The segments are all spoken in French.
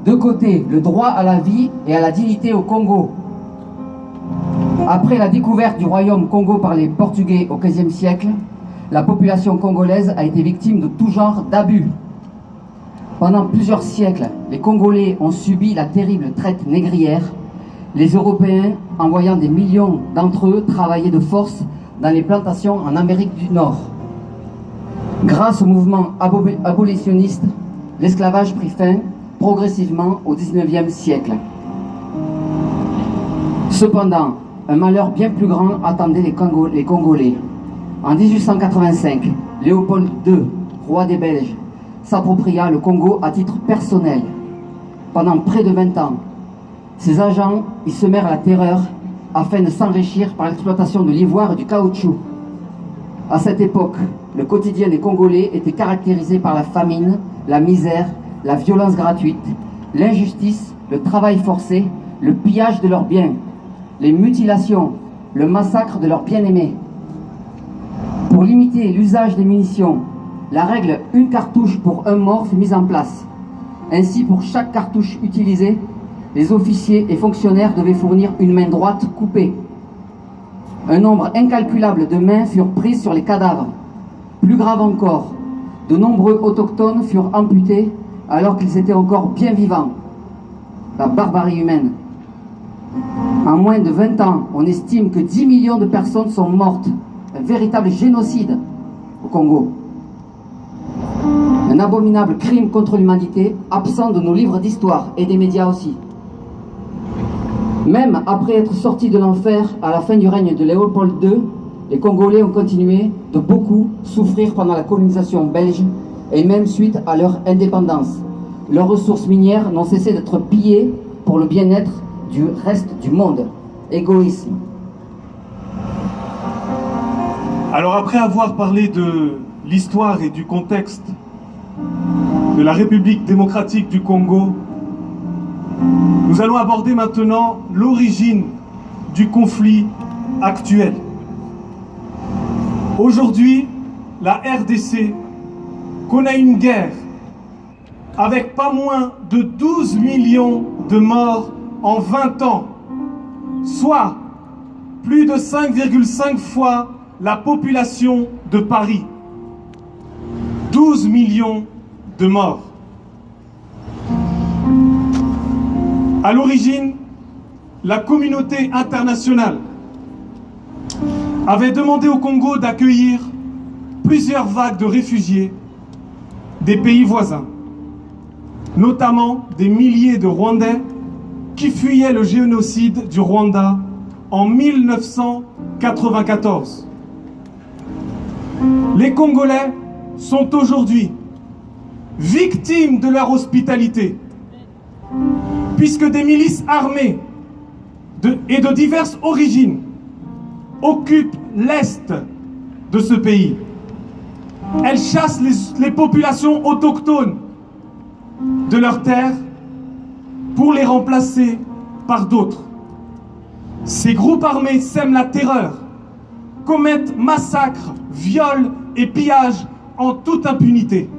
De côté, le droit à la vie et à la dignité au Congo. Après la découverte du royaume Congo par les Portugais au XVe siècle, la population congolaise a été victime de tout genre d'abus. Pendant plusieurs siècles, les Congolais ont subi la terrible traite négrière, les Européens envoyant des millions d'entre eux travailler de force dans les plantations en Amérique du Nord. Grâce au mouvement abolitionniste, l'esclavage prit fin progressivement au XIXe siècle. Cependant, un malheur bien plus grand attendait les Congolais. En 1885, Léopold II, roi des Belges, s'appropria le Congo à titre personnel. Pendant près de 20 ans, ses agents y semèrent la terreur afin de s'enrichir par l'exploitation de l'ivoire et du caoutchouc. À cette époque, le quotidien des Congolais était caractérisé par la famine, la misère, la violence gratuite, l'injustice, le travail forcé, le pillage de leurs biens, les mutilations, le massacre de leurs bien-aimés. Pour limiter l'usage des munitions, la règle « une cartouche pour un mort » fut mise en place. Ainsi, pour chaque cartouche utilisée, les officiers et fonctionnaires devaient fournir une main droite coupée. Un nombre incalculable de mains furent prises sur les cadavres. Plus grave encore, de nombreux autochtones furent amputés alors qu'ils étaient encore bien vivants. La barbarie humaine. En moins de 20 ans, on estime que 10 millions de personnes sont mortes. Un véritable génocide au Congo. Un abominable crime contre l'humanité, absent de nos livres d'histoire et des médias aussi. Même après être sortis de l'enfer à la fin du règne de Léopold II, les Congolais ont continué de beaucoup souffrir pendant la colonisation belge et même suite à leur indépendance. Leurs ressources minières n'ont cessé d'être pillées pour le bien-être du reste du monde. Égoïsme. Alors après avoir parlé de l'histoire et du contexte de la République démocratique du Congo, nous allons aborder maintenant l'origine du conflit actuel. Aujourd'hui, la RDC connaît une guerre avec pas moins de 12 millions de morts en 20 ans, soit plus de 5,5 fois la population de Paris. 12 millions de morts. À l'origine, la communauté internationale avait demandé au Congo d'accueillir plusieurs vagues de réfugiés des pays voisins, notamment des milliers de Rwandais qui fuyaient le génocide du Rwanda en 1994. Les Congolais sont aujourd'hui victimes de leur hospitalité, puisque des milices armées et de diverses origines occupent l'est de ce pays. Elles chassent les populations autochtones de leurs terres pour les remplacer par d'autres. Ces groupes armés sèment la terreur, commettent massacres, viols et pillages en toute impunité.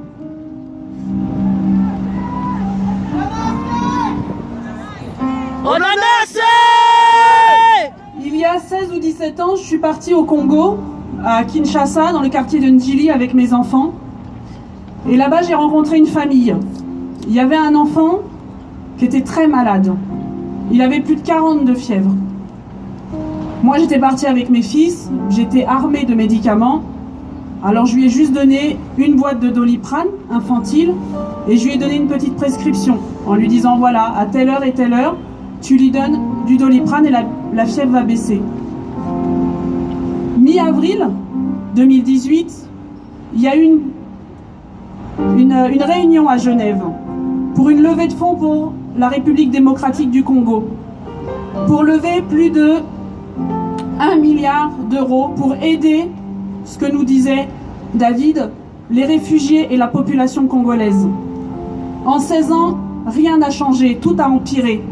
Il y a 16 ou 17 ans, je suis partie au Congo, à Kinshasa, dans le quartier de Ndjili, avec mes enfants. Et là-bas, j'ai rencontré une famille. Il y avait un enfant qui était très malade. Il avait plus de 40 de fièvre. Moi, j'étais partie avec mes fils, j'étais armée de médicaments. Alors, je lui ai juste donné une boîte de Doliprane infantile et je lui ai donné une petite prescription en lui disant, voilà, à telle heure et telle heure, tu lui donnes du Doliprane et la fièvre va baisser. Mi-avril 2018, il y a eu une réunion à Genève pour une levée de fonds pour la République démocratique du Congo, pour lever plus de 1 milliard d'euros pour aider, ce que nous disait David, les réfugiés et la population congolaise. En 16 ans, rien n'a changé, tout a empiré.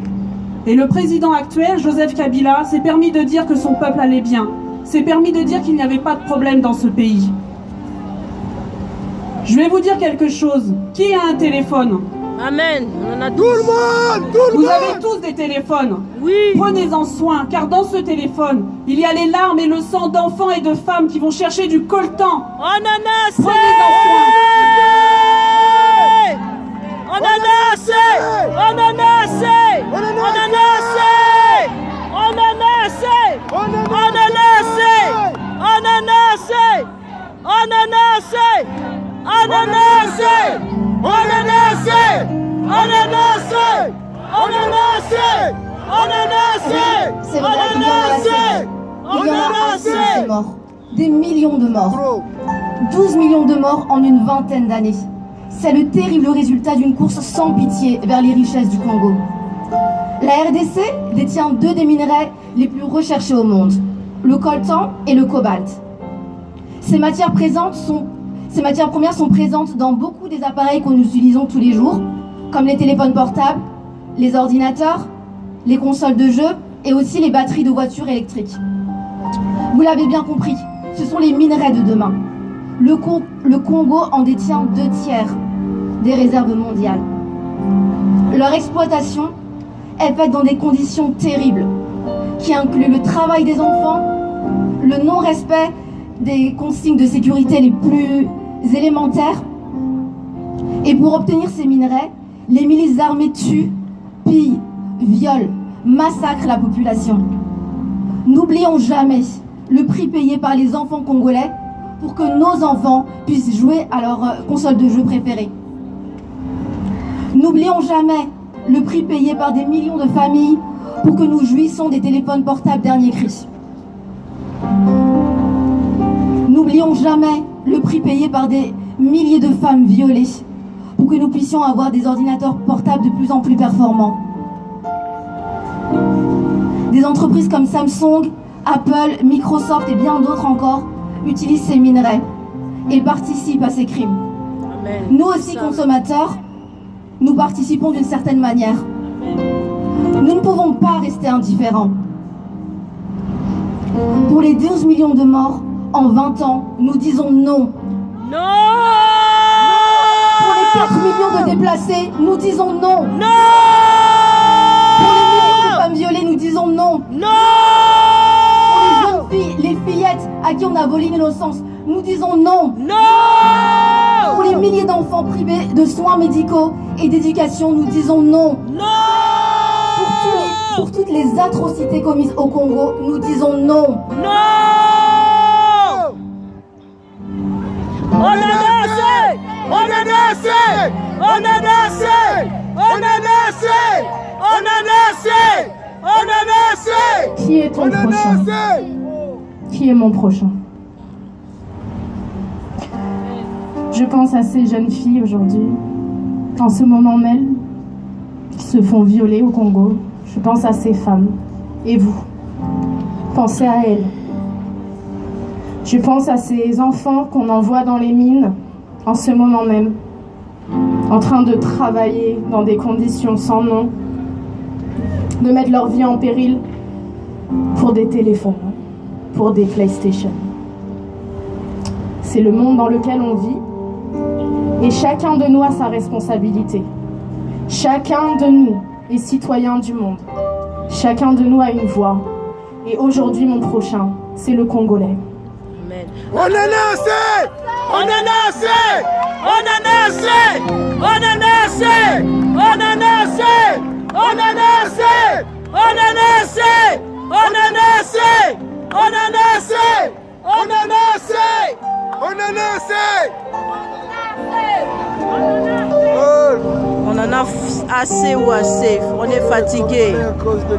Et le président actuel, Joseph Kabila, s'est permis de dire que son peuple allait bien, s'est permis de dire qu'il n'y avait pas de problème dans ce pays. Je vais vous dire quelque chose. Qui a un téléphone? Amen. On en a Tout le monde, tout le Vous monde. avez tous des téléphones. Oui. Prenez-en soin, car dans ce téléphone, il y a les larmes et le sang d'enfants et de femmes qui vont chercher du coltan. On en a assez. Prenez-en soin. On en a assez. On en a assez. On en a assez. On en a assez. On en a assez. On en a assez. On en a assez. On en a assez. On en a assez. On en a assez. On en a assez. On en a assez. C'est vrai, il y en a assez. Il y en a assez de morts. Des millions de morts. 12 millions de morts en une vingtaine d'années. C'est le terrible résultat d'une course sans pitié vers les richesses du Congo. La RDC détient 2 des minerais les plus recherchés au monde, le coltan et le cobalt. Ces matières premières sont présentes dans beaucoup des appareils que nous utilisons tous les jours, comme les téléphones portables, les ordinateurs, les consoles de jeux et aussi les batteries de voitures électriques. Vous l'avez bien compris, ce sont les minerais de demain. Le Congo en détient 2/3 des réserves mondiales. Leur exploitation est faite dans des conditions terribles, qui incluent le travail des enfants, le non-respect des consignes de sécurité les plus élémentaires. Et pour obtenir ces minerais, les milices armées tuent, pillent, violent, massacrent la population. N'oublions jamais le prix payé par les enfants congolais pour que nos enfants puissent jouer à leur console de jeu préférée. N'oublions jamais le prix payé par des millions de familles pour que nous jouissions des téléphones portables dernier cri. N'oublions jamais le prix payé par des milliers de femmes violées pour que nous puissions avoir des ordinateurs portables de plus en plus performants. Des entreprises comme Samsung, Apple, Microsoft et bien d'autres encore utilisent ces minerais et participent à ces crimes. Amen. Nous aussi, consommateurs, nous participons d'une certaine manière. Nous ne pouvons pas rester indifférents. Pour les 12 millions de morts en 20 ans, nous disons non. Non. Pour les 4 millions de déplacés, nous disons non. Non. Pour les milliers de femmes violées, nous disons non. Non. Pour les jeunes filles, les fillettes à qui on a volé l'innocence, nous disons non. Non. Pour les milliers d'enfants privés de soins médicaux et d'éducation, nous disons non. Non. Pour toutes les atrocités commises au Congo, nous disons non. Non. On en a assez. On en a assez. On en a assez. On en a assez. On en a assez. On en a assez. Qui est ton prochain? Qui est mon prochain? Je pense à ces jeunes filles aujourd'hui, en ce moment même, qui se font violer au Congo. Je pense à ces femmes. Et vous? Pensez à elles. Je pense à ces enfants qu'on envoie dans les mines, en ce moment même, en train de travailler dans des conditions sans nom, de mettre leur vie en péril pour des téléphones, pour des PlayStation. C'est le monde dans lequel on vit et chacun de nous a sa responsabilité. Chacun de nous est citoyen du monde. Chacun de nous a une voix. Et aujourd'hui, mon prochain, c'est le Congolais. Amen. On en a assez. On en a assez. On en a assez. On en a assez. On en a assez. On en a assez. On en a assez. On en a assez. On en a assez. On en a assez. On en a assez. On en a assez ou assez. On est fatigué. À cause de